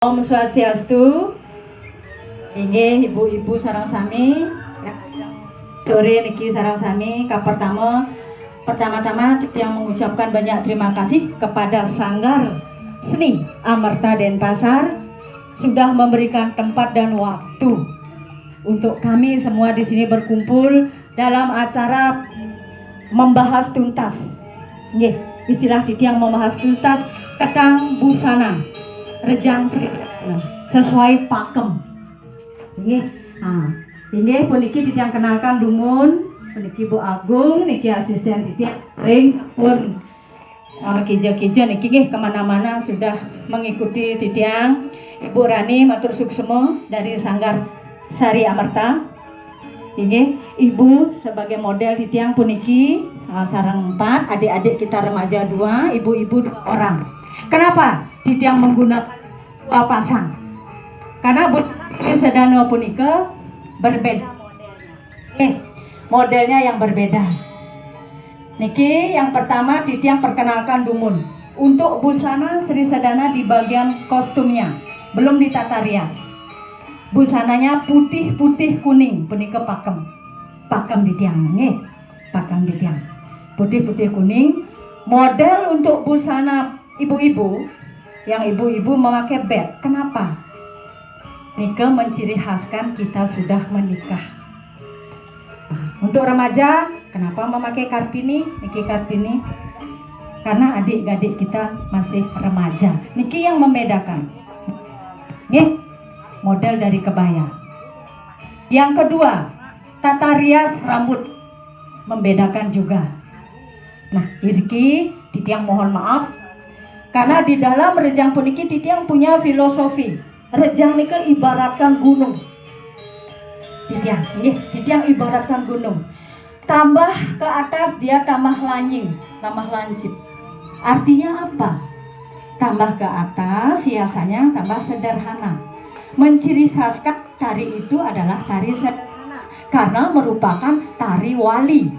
Om Swastiastu. Inggih ibu-ibu sareng sami sore niki sareng sami pertama-tama yang mengucapkan banyak terima kasih kepada Sanggar Seni Amerta Denpasar sudah memberikan tempat dan waktu untuk kami semua di sini berkumpul dalam acara membahas tuntas. Nggih, istilah titiang membahas tuntas tentang busana Rejang Sri sesuai pakem. Nggih. Nggih puniki titiang kenalkan dumun, puniki Bu Agung, niki asisten titiang sering pun kija-kija niki nggih kemana-mana sudah mengikuti titiang. Ibu Rani matur suksemo dari Sanggar Sari Amerta. Ini ibu sebagai model titiang puniki sarang 4, adik-adik kita remaja 2, ibu-ibu 2 orang. Kenapa titiang menggunakan 2 pasang? Karena sedana punika berbeda modelnya. Modelnya yang berbeda. Niki yang pertama titiang perkenalkan dumun. Untuk busana Sri Sedana di bagian kostumnya belum ditata rias. Busananya putih-putih kuning, punika pakem. Pakem titiang nggih. Pakem titiang. Putih-putih kuning. Model untuk busana ibu-ibu, yang ibu-ibu memakai bed. Kenapa? Nika menciri khaskan kita sudah menikah. Untuk remaja, kenapa memakai kartini? Niki kartini karena adik-adik kita masih remaja. Niki yang membedakan. Nih, model dari kebaya. Yang kedua, tata rias rambut membedakan juga. Nah, iki titiang mohon maaf karena di dalam rejang puniki titiang punya filosofi. Rejang nika ibaratkan gunung. Titiang ibaratkan gunung. Tambah ke atas dia tambah lancip. Artinya apa? Tambah ke atas hiasannya tambah sederhana. Menciri khaskan tari itu adalah tari sederhana karena merupakan tari wali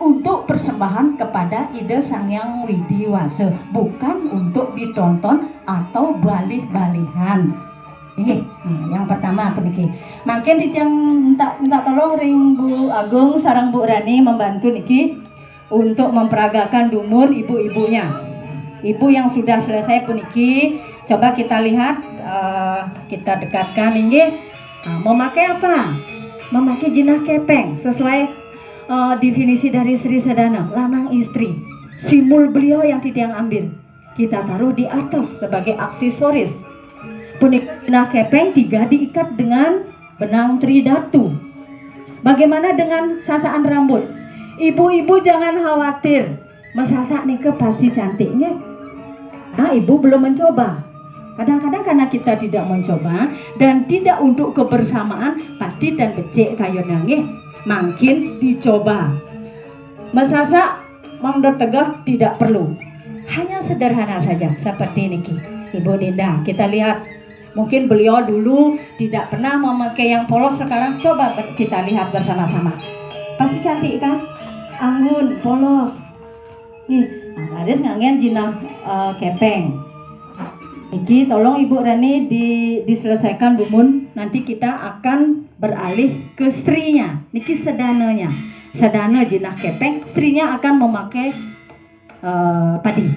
untuk persembahan kepada Ida Sang Hyang Widiwasa, bukan untuk ditonton atau balih-balihan. Yang pertama puniki. Makin titiang minta tolong ring Bu Agung sarang Bu Rani membantu niki untuk memperagakan dumur ibu-ibunya. Ibu yang sudah selesai puniki, coba kita lihat, kita dekatkan ini. Memakai apa? Memakai jinah kepeng sesuai definisi dari Sri Sedana, lanang istri. Simul beliau yang titiang ambil, kita taruh di atas sebagai aksesoris. Punika jinah kepeng 3 diikat dengan benang tridatu. Bagaimana dengan sasaan rambut? Ibu-ibu jangan khawatir, masasak nika pasti cantiknya. Nah, ibu belum mencoba. Kadang-kadang karena kita tidak mencoba dan tidak untuk kebersamaan, pasti dan becek kayu nangih, makin dicoba. Masasak mangda tegah tidak perlu. Hanya sederhana saja seperti niki. Ibu Dinda, kita lihat. Mungkin beliau dulu tidak pernah memakai yang polos, sekarang coba kita lihat bersama-sama. Pasti cantik kan? Anggun, polos. Nih, harus ngangen jinah kepeng. Iki tolong Ibu Rani diselesaikan dumun. Nanti kita akan beralih ke strinya. Niki sedananya. Sedana jinah kepeng, strinya akan memakai padi.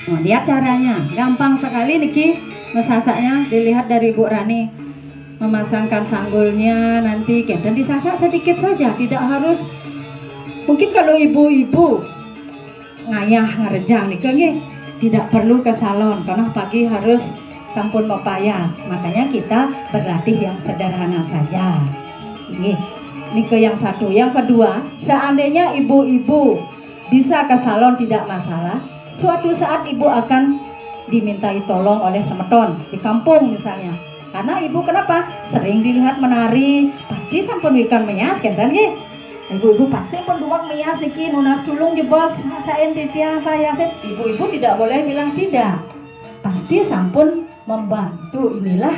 Nah, lihat caranya, gampang sekali niki mesasaknya. Dilihat dari Bu Rani memasangkan sanggulnya, nanti dan disasak sedikit saja, tidak harus. Mungkin kalau ibu-ibu ngayah ngerejang niki tidak perlu ke salon karena pagi harus sampun mepayas. Makanya kita berlatih yang sederhana saja. Niki yang satu. Yang kedua, seandainya ibu-ibu bisa ke salon tidak masalah. Suatu saat ibu akan dimintai tolong oleh semeton di kampung misalnya. Karena ibu kenapa? Sering dilihat menari, pasti sampun wikan meyas kan nggih. Ibu-ibu pasti pun duwak meyas iki nunas tulung di bos masain titiang kayasin. Ibu-ibu tidak boleh bilang tidak. Pasti sampun membantu. Inilah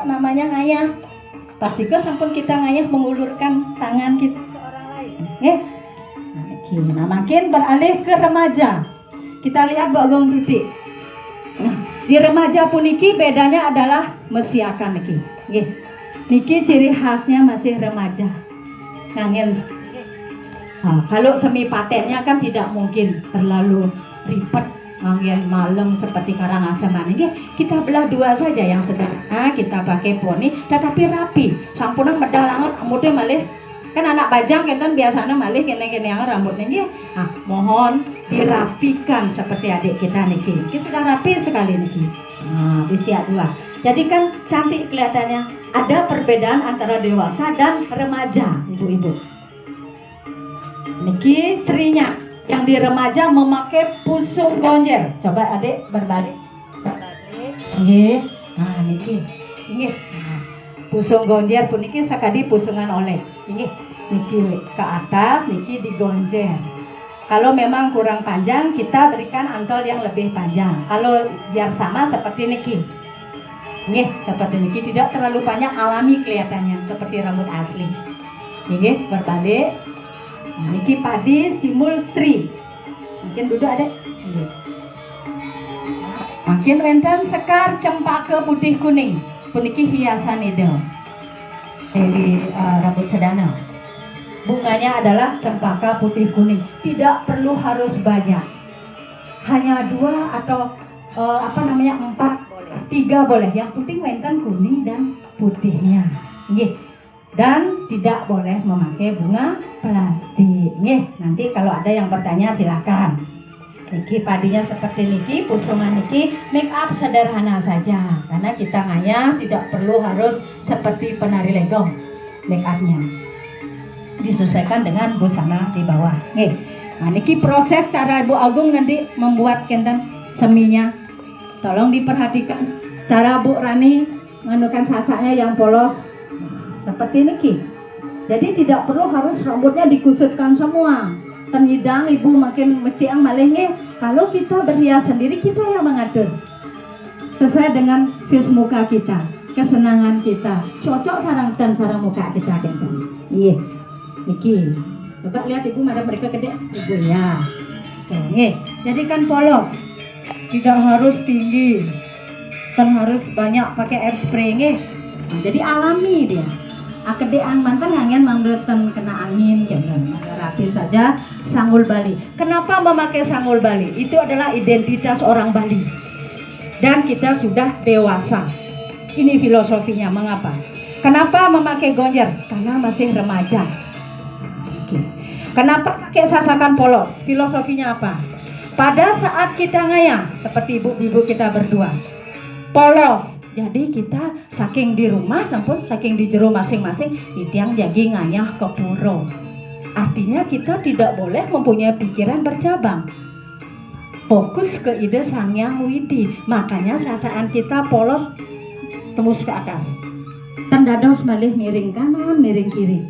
namanya ngayah. Pasti ke sampun kita ngayah mengulurkan tangan kita ke orang lain. Nah, makin beralih ke remaja. Kita lihat Bu Agung titik. Nah, di remaja puniki bedanya adalah mesiakan niki. Nggih. Niki ciri khasnya masih remaja. Ngangen. Nah, kalau semi patennya kan tidak mungkin terlalu ribet ngangen malam seperti Karangasem ini. Kita belah dua saja yang sederhana, kita pakai poni tetapi rapi. Sampunan medal banget rambutnya malih kan anak bajang kan biasanya malih kene-kene yang rambutnya nggih. Nah, mohon dirapikan seperti adik kita niki. Kita sudah rapi sekali niki. Nah, usia 2. Jadi kan cantik kelihatannya. Ada perbedaan antara dewasa dan remaja, ibu-ibu. Niki serinya yang di remaja memakai pusung gonjer. Coba adik berbalik. Berbalik. Nggih. Nah, niki. Nggih. Nah, pusung gonjer pun niki sakadi pusungan oleh. Nggih. Niki ke atas, niki digonjer. Kalau memang kurang panjang, kita berikan antol yang lebih panjang. Kalau biar sama seperti niki. Nggih, seperti niki tidak terlalu panjang, alami kelihatannya seperti rambut asli. Nggih, berbalik. Niki padi simul Sri. Makin duduk adek. Makin renten sekar cempaka putih kuning. Puniki hiasan ide dari rambut sedana. Bunganya adalah cempaka putih kuning. Tidak perlu harus banyak. Hanya 2 atau 4 boleh. 3 boleh. Yang penting renten kuning dan putihnya. Nggih. Dan tidak boleh memakai bunga plastik. Nih, nanti kalau ada yang bertanya silakan. Niki padinya seperti niki, pusungan niki, make up sederhana saja. Karena kita ngayah tidak perlu harus seperti penari legong make upnya. Disesuaikan dengan busana di bawah. Nih, nah niki proses cara Ibu Agung nanti membuat kenten seminya. Tolong diperhatikan cara Bu Rani menganukan sasaknya yang polos. Seperti niki. Jadi tidak perlu harus rambutnya dikusutkan semua. Tenidang ibu makin meciang malingnya. Kalau kita berhias sendiri, kita yang mengatur sesuai dengan face muka kita, kesenangan kita, cocok sarang dan sarang muka kita. Iya, niki. Coba lihat ibu, ada mereka gede. Ibu ya. Oke, jadi kan polos. Tidak harus tinggi. Kan harus banyak pakai air spray nggih. Nah, jadi alami dia. Akedean mantan angin mangdeten kena angin gitu. Rapi saja sanggul Bali. Kenapa memakai sanggul Bali? Itu adalah identitas orang Bali. Dan kita sudah dewasa. Ini filosofinya mengapa? Kenapa memakai gonjer? Karena masih remaja. Oke. Kenapa pakai sasakan polos? Filosofinya apa? Pada saat kita ngayah seperti ibu-ibu kita berdua. Polos. Jadi kita saking di rumah sampun saking di jero masing-masing tiang jagi ngayah ke puro. Artinya kita tidak boleh mempunyai pikiran bercabang. Fokus ke ide Sang Hyang Widi. Makanya sasaan kita polos tembus ke atas. Tandados malih miring kanan, miring kiri.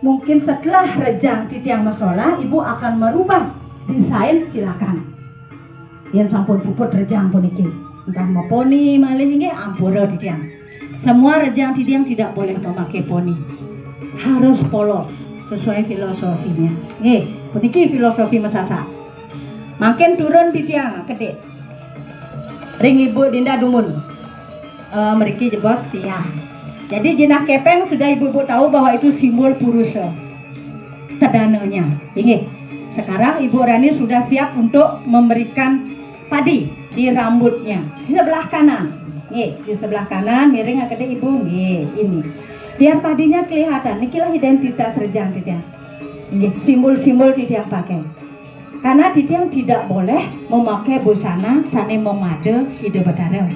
Mungkin setelah rejang di tiang masalah, ibu akan merubah desain, silakan. Yang sampun puput rejang puniki. Entah mau poni malih ini ampura di tiang. Semua rejang di tiang tidak boleh memakai poni. Harus polos sesuai filosofinya. Nih, puniki filosofi mesasa. Makin turun di tiang gede. Ring ibu Dinda Dumun. Meriki jebos tiang. Jadi jenah kepeng sudah ibu-ibu tahu bahwa itu simbol purusa. Sedananya. Ini. Sekarang Ibu Rani sudah siap untuk memberikan padi di rambutnya di sebelah kanan. Nih, di sebelah kanan miring gede ibu. Nih, ini. Biar padinya kelihatan. Inilah identitas rejang titiang. Nih, simbol-simbol titiang pakai. Karena titiang tidak boleh memakai busana sane memade ide bedare.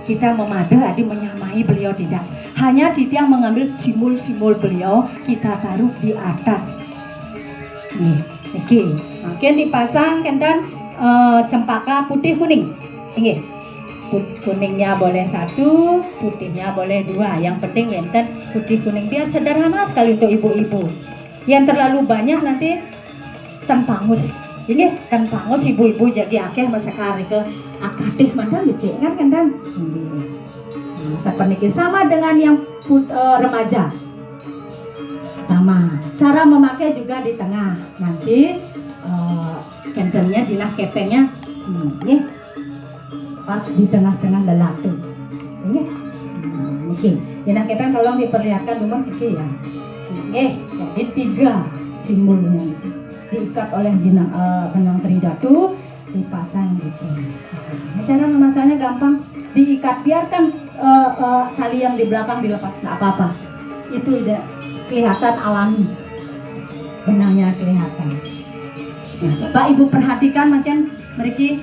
Kita memade adi menyamai beliau tidak. Hanya titiang mengambil simbol-simbol beliau kita taruh di atas. Nih, oke. Makin dipasang kendan cempaka putih kuning. Ini kuningnya boleh 1, putihnya boleh 2. Yang penting enten putih kuning. Biar sederhana sekali untuk ibu-ibu. Yang terlalu banyak nanti tempangus. Ini kan pangus ibu-ibu jadi akeh masekari ke akadeh mandang licik kan kendang. Seperti sama dengan yang remaja. Sama. Cara memakai juga di tengah. Nanti kentennya dinah kepengnya pas di tengah-tengah lelatu. Ini, oke. Jadi kita tolong diperlihatkan rumah kecil ya. Jadi 3 simbolnya diikat oleh benang tridatu, dipasang gitu. Cara memasangnya gampang, diikat, biarkan tali yang di belakang dilepas, nggak apa-apa. Itu udah kelihatan alami, benangnya kelihatan. Nah, coba ibu perhatikan macam mereka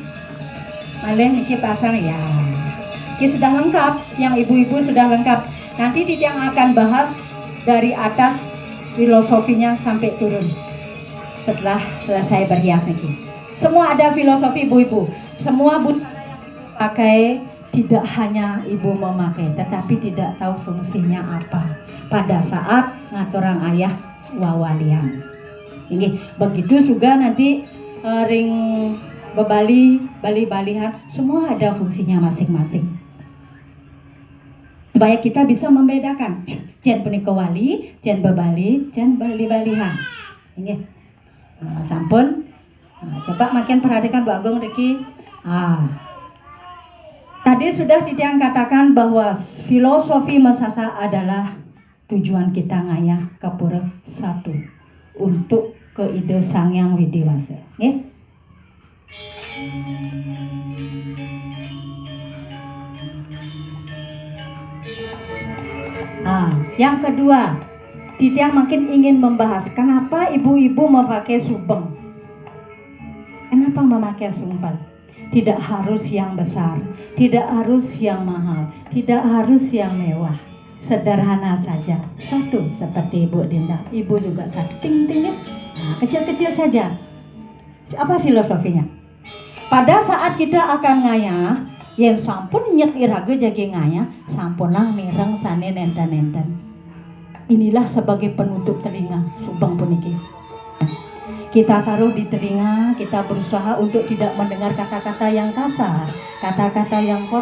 malih niki pasang ya. Ini sudah lengkap, yang ibu-ibu sudah lengkap. Nanti Tiang akan bahas dari atas filosofinya sampai turun. Setelah selesai berhias niki. Semua ada filosofi ibu-ibu. Semua busana yang ibu pakai tidak hanya ibu memakai, tetapi tidak tahu fungsinya apa pada saat ngaturang ayah wawalian. Ini begitu juga nanti ring bebali, bali-balihan, semua ada fungsinya masing-masing. Supaya kita bisa membedakan jen punika wali, jen bebali, jen bali-balihan. Ini sampun. Coba makin perhatikan Bu Agung Riki. Tadi sudah Tiang katakan bahwa filosofi Mesasa adalah tujuan kita ngayah ke pura satu untuk ke ide Sang Hyang Widiwasa. Yang kedua, Tiang makin ingin membahas kenapa ibu-ibu memakai subeng. Kenapa memakai sumpel? Tidak harus yang besar, tidak harus yang mahal, tidak harus yang mewah. Sederhana saja. Satu seperti Ibu Dinda. Ibu juga satu. Ting-ting. Kecil-kecil saja. Apa filosofinya? Pada saat kita akan ngayah, yang sampun nyet iraga jagi ngayah, sampunang mireng sane nenten-nenten. Inilah sebagai penutup telinga subeng puniki. Kita taruh di telinga, kita berusaha untuk tidak mendengar kata-kata yang kasar, kata-kata yang kotor.